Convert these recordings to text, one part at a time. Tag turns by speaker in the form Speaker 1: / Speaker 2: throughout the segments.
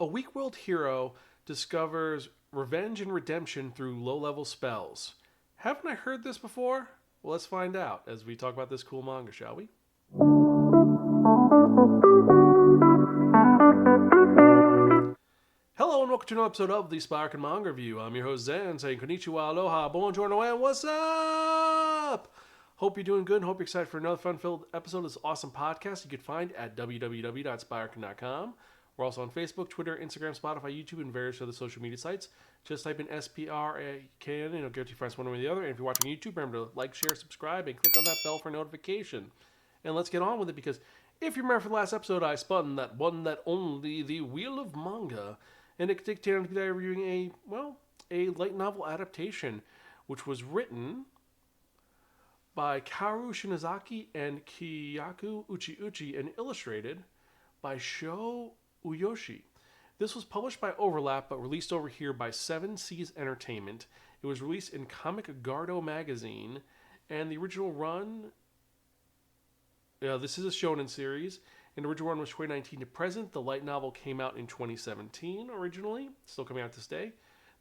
Speaker 1: A weak-willed hero discovers revenge and redemption through low-level spells. Haven't I heard this before? Well, let's find out as we talk about this cool manga, shall we? Hello and welcome to another episode of the Spiraken Manga Review. I'm your host Zen, saying konnichiwa, aloha, buongiorno, and what's up? Hope you're doing good and hope you're excited for another fun-filled episode of this awesome podcast you can find at www.spiraken.com. We're also on Facebook, Twitter, Instagram, Spotify, YouTube, and various other social media sites. Just type in SPRAKN and it'll get your friends one way or the other. And if you're watching YouTube, remember to like, share, subscribe, and click on that bell for notification. And let's get on with it because if you remember from the last episode, I spun that one that only, the Wheel of Manga. And it dictated today reviewing a light novel adaptation, which was written by Kaoru Shinozaki and Keyaki Uchi-Uchi and illustrated by Sho Uyoshi. This was published by Overlap but released over here by Seven Seas Entertainment. It was released in Comic Gardo magazine, and the original run, this is a shonen series, and the original run was 2019 to present. The light novel came out in 2017 originally, still coming out this day.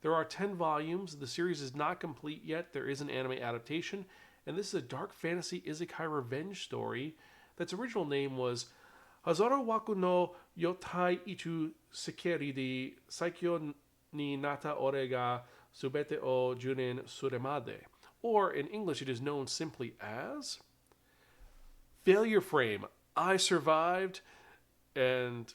Speaker 1: There are 10 volumes. The series is not complete yet. There is an anime adaptation, and this is a dark fantasy isekai revenge story that's original name was Hazaru Waku no Yotai Ichu Sekeri de Saikyo ni Nata Ore ga Subete o Junin Suremade. Or in English, it is known simply as Failure Frame. I survived, and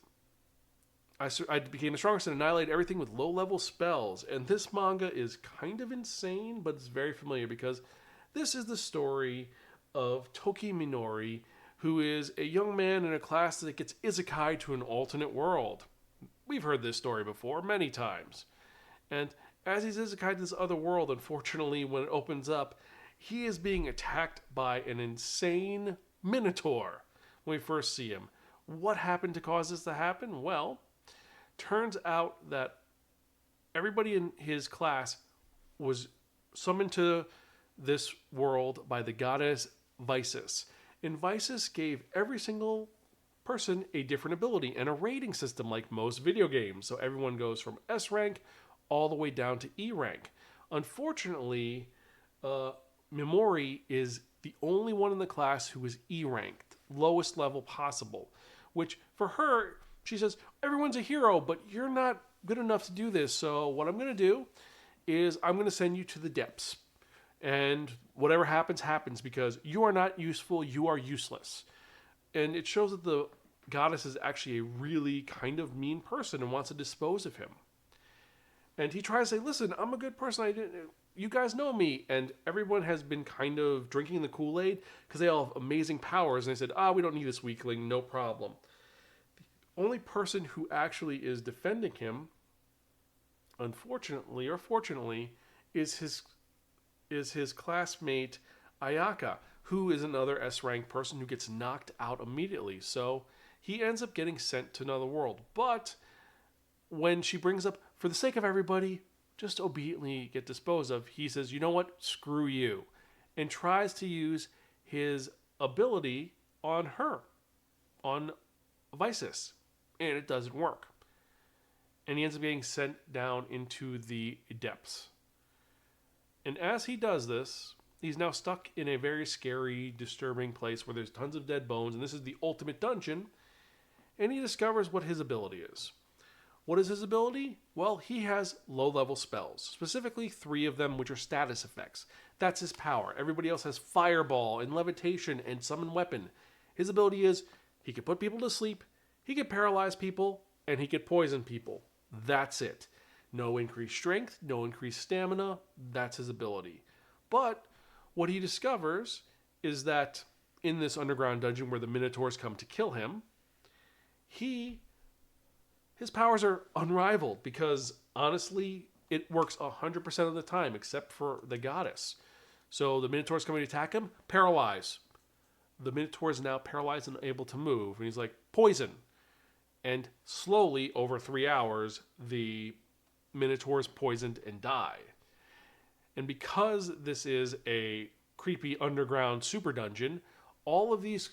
Speaker 1: I became the strongest and annihilated everything with low-level spells. And this manga is kind of insane, but it's very familiar because this is the story of Toki Minori, who is a young man in a class that gets isekai to an alternate world. We've heard this story before many times. And as he's isekai to this other world, unfortunately, when it opens up, he is being attacked by an insane minotaur when we first see him. What happened to cause this to happen? Well, turns out that everybody in his class was summoned to this world by the goddess Visis. And Visis gave every single person a different ability and a rating system like most video games. So everyone goes from S rank all the way down to E rank. Unfortunately, Mimori is the only one in the class who is E ranked, lowest level possible. Which for her, she says, everyone's a hero, but you're not good enough to do this. So what I'm going to do is I'm going to send you to the depths. And whatever happens, happens because you are not useful, you are useless. And it shows that the goddess is actually a really kind of mean person and wants to dispose of him. And he tries to say, listen, I'm a good person, you guys know me. And everyone has been kind of drinking the Kool-Aid because they all have amazing powers. And they said, we don't need this weakling, no problem. The only person who actually is defending him, unfortunately or fortunately, is his classmate Ayaka, who is another S-rank person who gets knocked out immediately. So he ends up getting sent to another world. But when she brings up, for the sake of everybody, just obediently get disposed of, he says, you know what, screw you. And tries to use his ability on her, on Visis. And it doesn't work. And he ends up getting sent down into the depths. And as he does this, he's now stuck in a very scary, disturbing place where there's tons of dead bones, and this is the ultimate dungeon, and he discovers what his ability is. What is his ability? Well, he has low-level spells, specifically 3 of them which are status effects. That's his power. Everybody else has fireball and levitation and summon weapon. His ability is he can put people to sleep, he can paralyze people, and he can poison people. That's it. No increased strength, no increased stamina. That's his ability. But what he discovers is that in this underground dungeon where the Minotaurs come to kill him, his powers are unrivaled because, honestly, it works 100% of the time except for the goddess. So the Minotaurs coming to attack him, paralyze. The Minotaur is now paralyzed and unable to move. And he's like, poison. And slowly, over 3 hours, the Minotaurs poisoned and die. And because this is a creepy underground super dungeon, all of these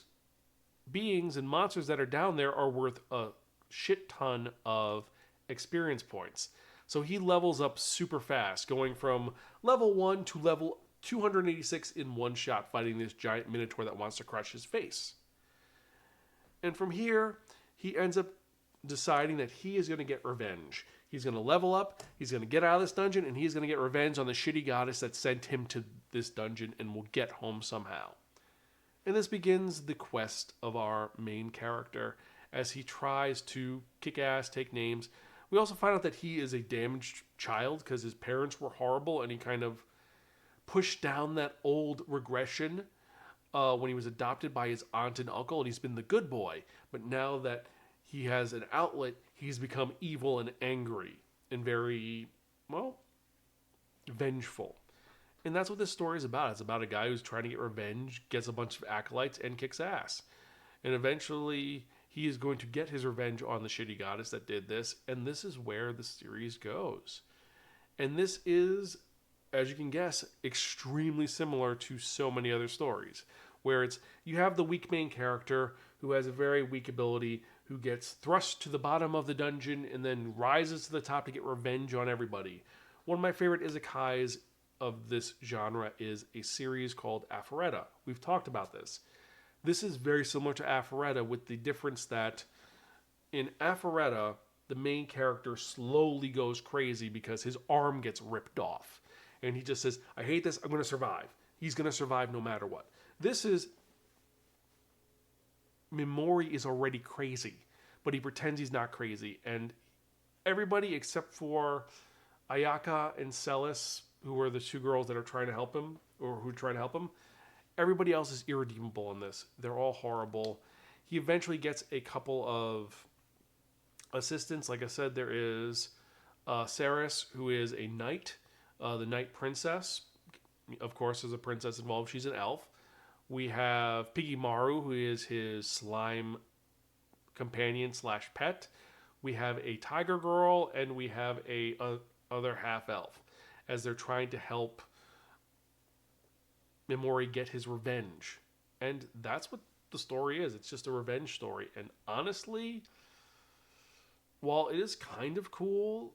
Speaker 1: beings and monsters that are down there are worth a shit ton of experience points. So he levels up super fast, going from level 1 to level 286 in one shot, fighting this giant minotaur that wants to crush his face. And from here, he ends up deciding that he is going to get revenge. He's going to level up, he's going to get out of this dungeon, and he's going to get revenge on the shitty goddess that sent him to this dungeon and will get home somehow. And this begins the quest of our main character as he tries to kick ass, take names. We also find out that he is a damaged child because his parents were horrible and he kind of pushed down that old regression when he was adopted by his aunt and uncle, and he's been the good boy. But now that he has an outlet, he's become evil and angry and very, well, vengeful. And that's what this story is about. It's about a guy who's trying to get revenge, gets a bunch of acolytes, and kicks ass. And eventually, he is going to get his revenge on the shitty goddess that did this. And this is where the series goes. And this is, as you can guess, extremely similar to so many other stories. Where it's, you have the weak main character who has a very weak ability, who gets thrust to the bottom of the dungeon and then rises to the top to get revenge on everybody. One of my favorite isekais of this genre is a series called Aphoreta. We've talked about this. This is very similar to Aphoreta with the difference that in Aphoreta, the main character slowly goes crazy because his arm gets ripped off. And he just says, I hate this, I'm going to survive. He's going to survive no matter what. This is, Mimori is already crazy, but he pretends he's not crazy. And everybody except for Ayaka and Celis, who are the two girls that are trying to help him, or who try to help him, everybody else is irredeemable in this. They're all horrible. He eventually gets a couple of assistants. Like I said, there is Ceres, who is a knight, the Night Princess. Of course, there's a princess involved. She's an elf. We have Piggy Maru, who is his slime companion slash pet. We have a tiger girl, and we have a other half elf, as they're trying to help Mimori get his revenge. And that's what the story is. It's just a revenge story. And honestly, while it is kind of cool,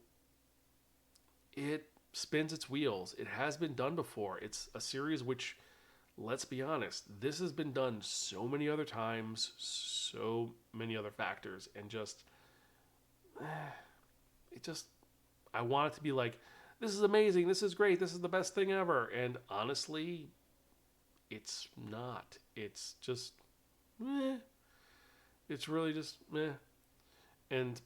Speaker 1: it spins its wheels. It has been done before. It's a series which, let's be honest, this has been done so many other times, so many other factors, and just, I want it to be like, this is amazing, this is great, this is the best thing ever. And honestly, it's not. It's just, meh. It's really just, meh. And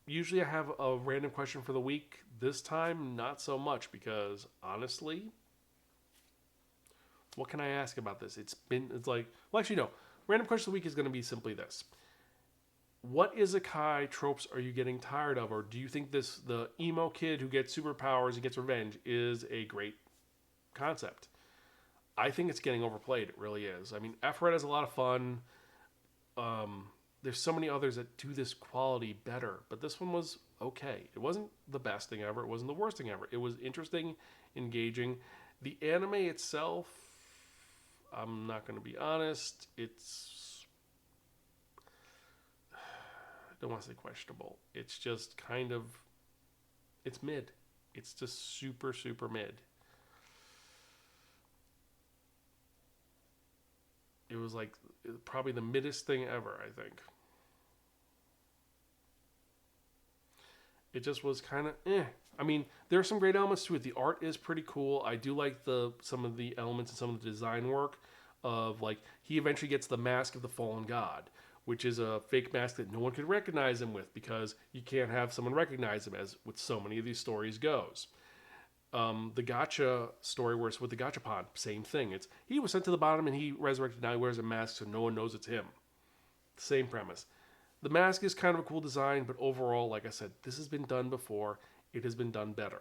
Speaker 1: usually I have a random question for the week. This time, not so much, because honestly, what can I ask about this? It's like, well, actually, no. Random question of the week is going to be simply this. What isekai tropes are you getting tired of? Or do you think the emo kid who gets superpowers and gets revenge is a great concept? I think it's getting overplayed. It really is. I mean, Aphoreta is a lot of fun. There's so many others that do this quality better, but this one was okay. It wasn't the best thing ever. It wasn't the worst thing ever. It was interesting, engaging. The anime itself, I'm not going to be honest. I don't want to say questionable. It's just kind of, it's mid. It's just super, super mid. It was like probably the middest thing ever, I think. It just was kind of eh. I mean, there are some great elements to it. The art is pretty cool. I do like some of the elements and some of the design work of, like, he eventually gets the mask of the fallen god, which is a fake mask that no one could recognize him with, because you can't have someone recognize him, as with so many of these stories goes. The gacha story where it's with the gachapon, same thing. It's he was sent to the bottom and he resurrected. Now he wears a mask so no one knows it's him. Same premise. The mask is kind of a cool design, but overall, like I said, this has been done before. It has been done better.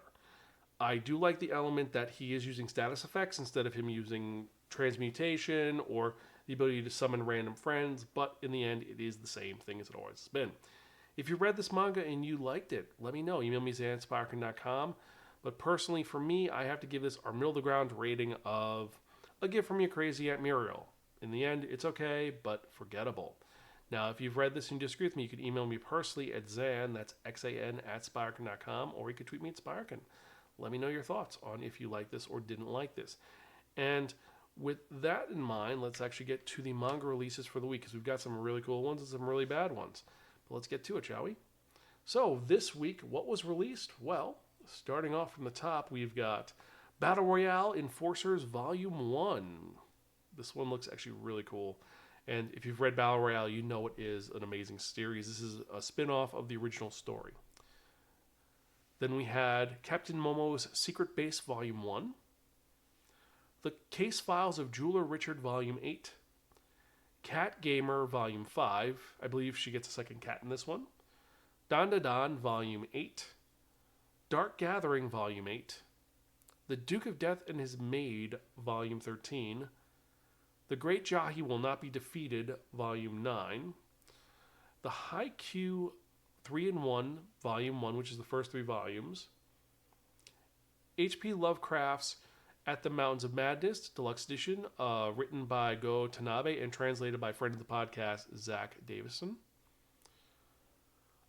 Speaker 1: I do like the element that he is using status effects instead of him using transmutation or the ability to summon random friends, but in the end, it is the same thing as it always has been. If you read this manga and you liked it, let me know. Email me at Spiraken.com. But personally, for me, I have to give this our middle-of-the-ground rating of a gift from your crazy Aunt Muriel. In the end, it's okay, but forgettable. Now, if you've read this and you disagree with me, you can email me personally at Xan, that's Xan at Spiraken.com, or you can tweet me at Spiraken. Let me know your thoughts on if you like this or didn't like this. And with that in mind, let's actually get to the manga releases for the week, because we've got some really cool ones and some really bad ones. But let's get to it, shall we? So, this week, what was released? Well, starting off from the top, we've got Battle Royale Enforcers Volume 1. This one looks actually really cool. And if you've read Battle Royale, you know it is an amazing series. This is a spin-off of the original story. Then we had Captain Momo's Secret Base Volume 1. The Case Files of Jeweler Richard Volume 8. Cat Gamer Volume 5. I believe she gets a second cat in this one. Dan Da Dan Volume 8. Dark Gathering Volume 8. The Duke of Death and His Maid Volume 13. The Great Jahi Will Not Be Defeated, Volume 9. The Haikyuu 3-in-1, Volume 1, which is the first 3 volumes. H.P. Lovecraft's At the Mountains of Madness, Deluxe Edition, written by Go Tanabe and translated by friend of the podcast, Zach Davison.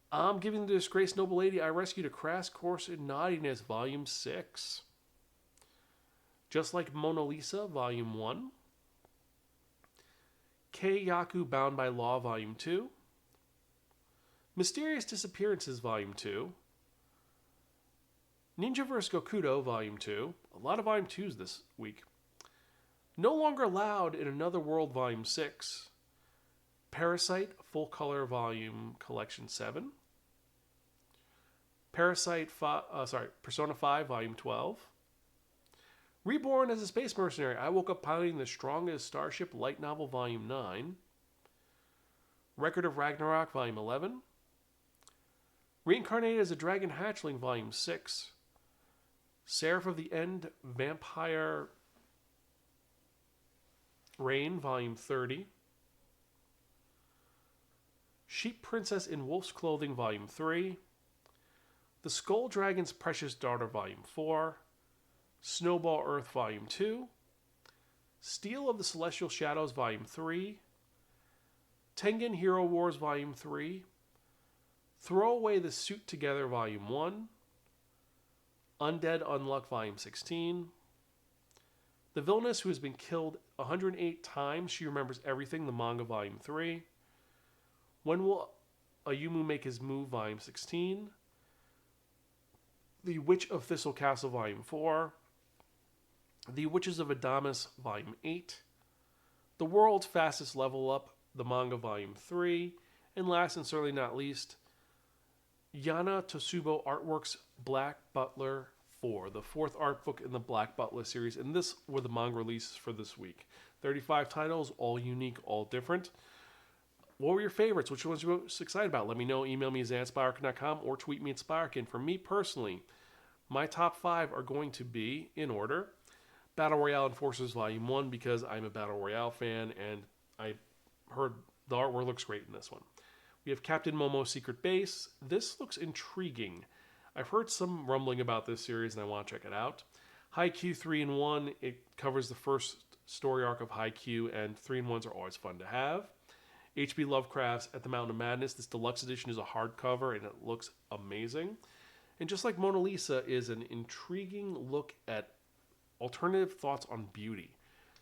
Speaker 1: I'm Giving the Disgraced Noble Lady I Rescued a Crass Course in Naughtiness, Volume 6. Just Like Mona Lisa, Volume 1. Keiyaku Bound by Law, Volume 2. Mysterious Disappearances, Volume 2. Ninja vs. Gokudo, Volume 2. A lot of Volume 2s this week. No Longer Allowed in Another World, Volume 6. Parasite, Full Color Volume Collection 7. Persona 5, Volume 12. Reborn as a Space Mercenary, I Woke Up Piloting the Strongest Starship Light Novel, Volume 9. Record of Ragnarok, Volume 11. Reincarnated as a Dragon Hatchling, Volume 6. Seraph of the End, Vampire Reign, Volume 30. Sheep Princess in Wolf's Clothing, Volume 3. The Skull Dragon's Precious Daughter, Volume 4. Snowball Earth, Volume 2. Steel of the Celestial Shadows, Volume 3. Tengen Hero Wars, Volume 3. Throw Away the Suit Together, Volume 1. Undead Unluck, Volume 16. The Villainess Who Has Been Killed 108 Times, She Remembers Everything, the Manga, Volume 3. When Will Ayumu Make His Move, Volume 16. The Witch of Thistle Castle, Volume 4. The Witches of Adamas, Volume 8. The World's Fastest Level Up, the Manga, Volume 3. And last and certainly not least, Yana Tosubo Artworks Black Butler 4, the 4th art book in the Black Butler series. And this were the manga releases for this week. 35 titles, all unique, all different. What were your favorites? Which ones were you most excited about? Let me know. Email me at xanspiraken.com or tweet me at Spiraken. For me personally, my top 5 are going to be, in order, Battle Royale Enforcers Volume 1, because I'm a Battle Royale fan and I heard the artwork looks great in this one. We have Captain Momo's Secret Base. This looks intriguing. I've heard some rumbling about this series and I want to check it out. Haikyuu 3-in-1. It covers the first story arc of Haikyuu, and 3-in-1s are always fun to have. H.P. Lovecraft's At the Mountain of Madness. This deluxe edition is a hardcover and it looks amazing. And Just Like Mona Lisa is an intriguing look at alternative thoughts on beauty.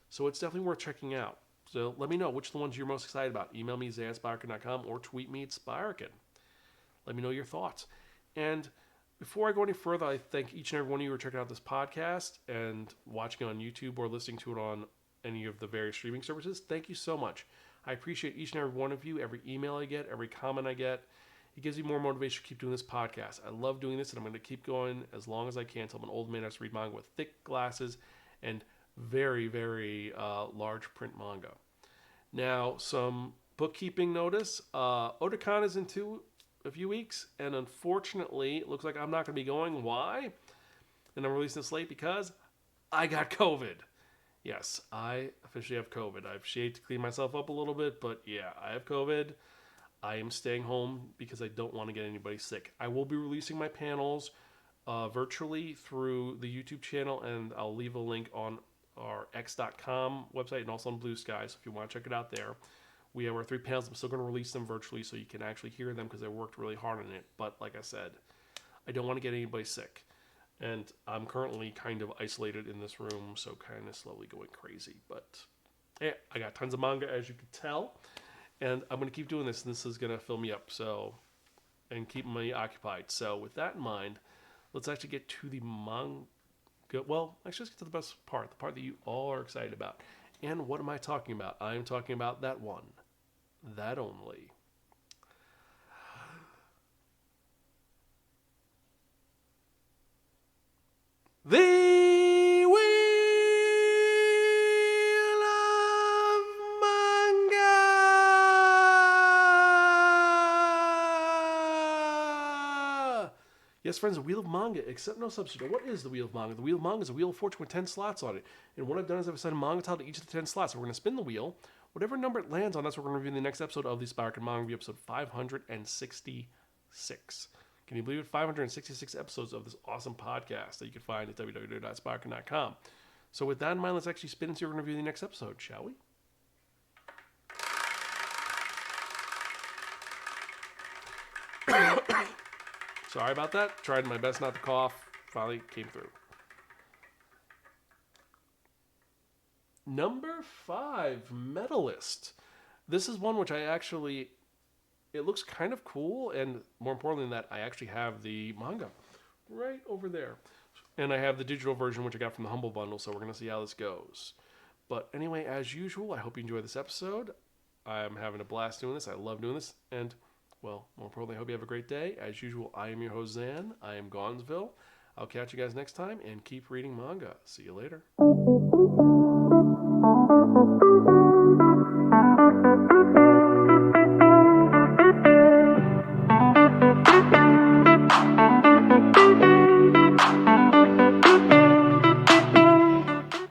Speaker 1: So it's definitely worth checking out. So let me know which of the ones you're most excited about. Email me, xanspiraken.com, or tweet me at Spiraken. Let me know your thoughts. And before I go any further, I thank each and every one of you who are checking out this podcast and watching on YouTube or listening to it on any of the various streaming services. Thank you so much. I appreciate each and every one of you, every email I get, every comment I get. It gives me more motivation to keep doing this podcast. I love doing this, and I'm going to keep going as long as I can until I'm an old man who has to read manga with thick glasses and very, very large print manga. Now, some bookkeeping notice. Otakon is into a few weeks, and unfortunately, it looks like I'm not going to be going. Why? And I'm releasing this late because I got COVID. Yes, I officially have COVID. I've shaved to clean myself up a little bit, but yeah, I have COVID. I am staying home because I don't want to get anybody sick. I will be releasing my panels virtually through the YouTube channel, and I'll leave a link on our x.com website and also on Blue Sky, so if you want to check it out there. We have our 3 panels. I'm still going to release them virtually so you can actually hear them because I worked really hard on it. But like I said, I don't want to get anybody sick. And I'm currently kind of isolated in this room, so kind of slowly going crazy. But yeah, I got tons of manga, as you can tell. And I'm going to keep doing this, and this is going to fill me up and keep me occupied. So with that in mind, let's actually get to the manga. Well, actually, let's get to the best part, the part that you all are excited about. And what am I talking about? I'm talking about that one, that only. The Wheel of Manga! Yes, friends, the Wheel of Manga, except no substitute. What is the Wheel of Manga? The Wheel of Manga is a Wheel of Fortune with 10 slots on it. And what I've done is I've assigned a manga title to each of the 10 slots. So we're going to spin the wheel. Whatever number it lands on, that's what we're going to review in the next episode of the Spiraken Manga Review, episode 566. Can you believe it? 566 episodes of this awesome podcast that you can find at www.spiraken.com. So with that in mind, let's actually spin and see what we're going to review the next episode, shall we? Sorry about that. Tried my best not to cough. Finally came through. Number 5, Medalist. This is one which I actually... It looks kind of cool, and more importantly than that, I actually have the manga right over there. And I have the digital version, which I got from the Humble Bundle, so we're going to see how this goes. But anyway, as usual, I hope you enjoy this episode. I'm having a blast doing this. I love doing this. And, well, more importantly, I hope you have a great day. As usual, I am your host, Zan. I am Gonzville. I'll catch you guys next time, and keep reading manga. See you later.